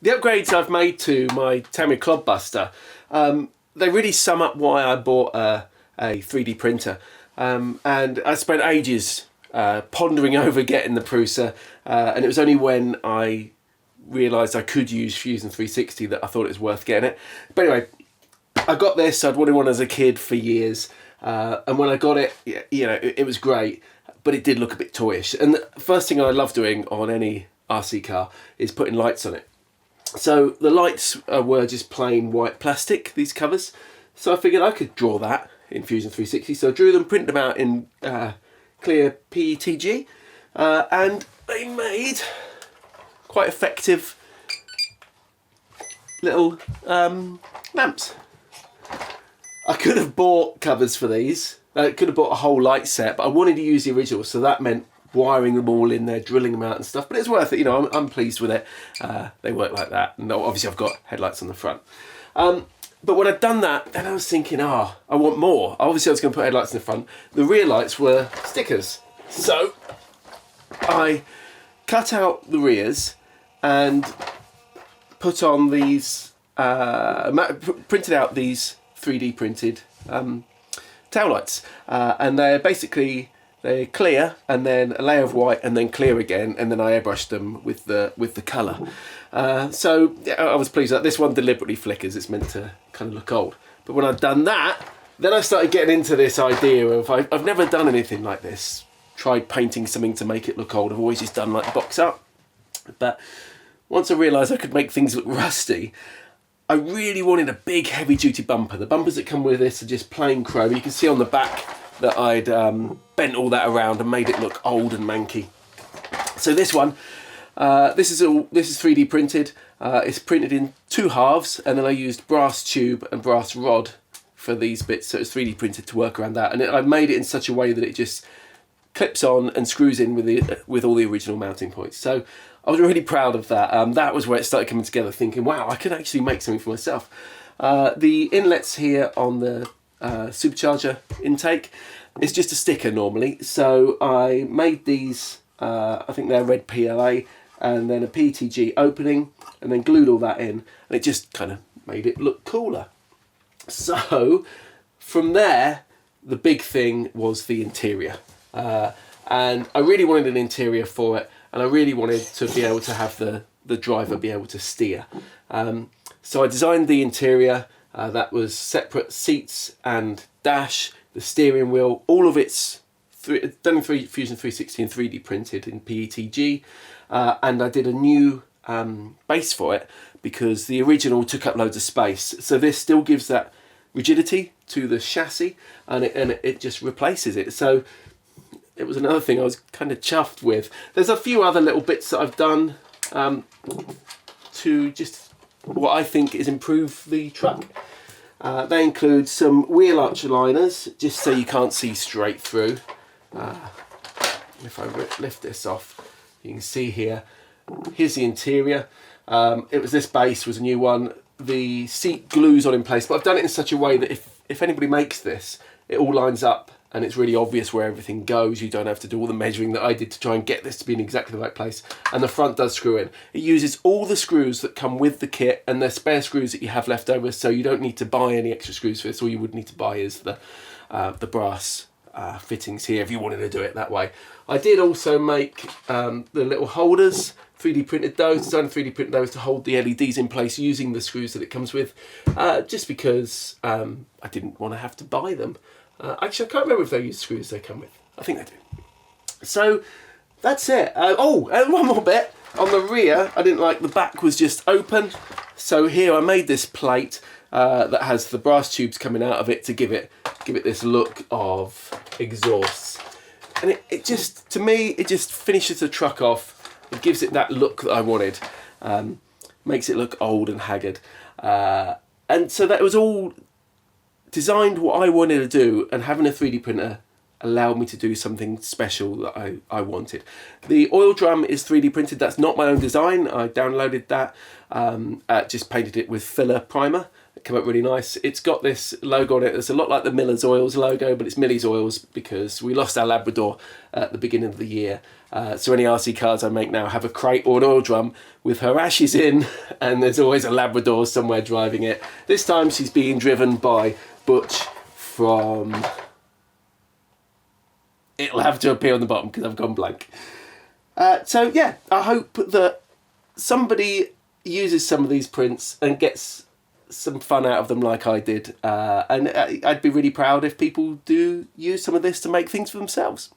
the upgrades I've made to my Tamiya Clod Buster, they really sum up why I bought a 3D printer. And I spent ages pondering over getting the Prusa, and it was only when I realised I could use Fusion 360 that I thought it was worth getting it. But anyway, I got this. I'd wanted one as a kid for years, and when I got it, you know, it was great, but it did look a bit toyish. And the first thing I love doing on any RC car is putting lights on it. So the lights were just plain white plastic, these covers. So I figured I could draw that in Fusion 360. So I drew them, printed them out in clear PETG, and they made quite effective little lamps. I could have bought covers for these. I could have bought a whole light set, but I wanted to use the original, so that meant wiring them all in there, drilling them out and stuff. But it's worth it, you know. I'm pleased with it. They work like that, and obviously I've got headlights on the front. But when I'd done that, then I was thinking, I want more. Obviously I was going to put headlights in the front. The rear lights were stickers, so I cut out the rears and put on these, printed out these 3D printed tail lights, and they're clear, and then a layer of white, and then clear again, and then I airbrushed them with the colour. So yeah, I was pleased that this one deliberately flickers. It's meant to kind of look old. But when I'd done that, then I started getting into this idea of I've never done anything like this. Tried painting something to make it look old. I've always just done like the box art. But once I realised I could make things look rusty, I really wanted a big heavy-duty bumper. The bumpers that come with this are just plain chrome. You can see on the back that I'd bent all that around and made it look old and manky. So this one, this is 3D printed. It's printed in 2 halves, and then I used brass tube and brass rod for these bits, so it's 3D printed to work around that. And I made it in such a way that it just clips on and screws in with all the original mounting points. So I was really proud of that. That was where it started coming together, thinking, wow, I could actually make something for myself. The inlets here on the supercharger intake is just a sticker normally. So I made these, I think they're red PLA, and then a PETG opening, and then glued all that in, and it just kind of made it look cooler. So from there, the big thing was the interior. And I really wanted an interior for it, and I really wanted to be able to have the driver be able to steer. So I designed the interior. That was separate seats and dash, the steering wheel, all of it's done in Fusion 360 and 3D printed in PETG. And I did a new base for it because the original took up loads of space. So this still gives that rigidity to the chassis, and it just replaces it. So it was another thing I was kind of chuffed with. There's a few other little bits that I've done to just what I think is improve the truck. They include some wheel arch liners, just so you can't see straight through. If I lift this off, you can see here. Here's the interior. It was this base was a new one. The seat glues on in place, but I've done it in such a way that if anybody makes this, it all lines up and it's really obvious where everything goes. You don't have to do all the measuring that I did to try and get this to be in exactly the right place. And the front does screw in. It uses all the screws that come with the kit and the spare screws that you have left over, so you don't need to buy any extra screws for this. All you would need to buy is the brass fittings here if you wanted to do it that way. I did also make the little holders, 3D printed those, designed 3D printed those to hold the LEDs in place using the screws that it comes with, just because I didn't want to have to buy them. Actually, I can't remember if they use screws they come with. I think they do. So that's it. Oh, and one more bit. On the rear, I didn't like the back was just open. So here I made this plate that has the brass tubes coming out of it to give it this look of exhaust. And it just, to me, it just finishes the truck off. It gives it that look that I wanted. Makes it look old and haggard. And so that was all designed what I wanted to do, and having a 3D printer allowed me to do something special that I wanted. The oil drum is 3D printed. That's not my own design. I downloaded that, just painted it with filler primer, It came out really nice. It's got this logo on it that's a lot like the Miller's Oils logo, but it's Millie's Oils because we lost our Labrador at the beginning of the year. So any RC cars I make now have a crate or an oil drum with her ashes in, and there's always a Labrador somewhere driving it. This time she's being driven by Butch from... It'll have to appear on the bottom because I've gone blank. So yeah, I hope that somebody uses some of these prints and gets some fun out of them like I did. And I'd be really proud if people do use some of this to make things for themselves.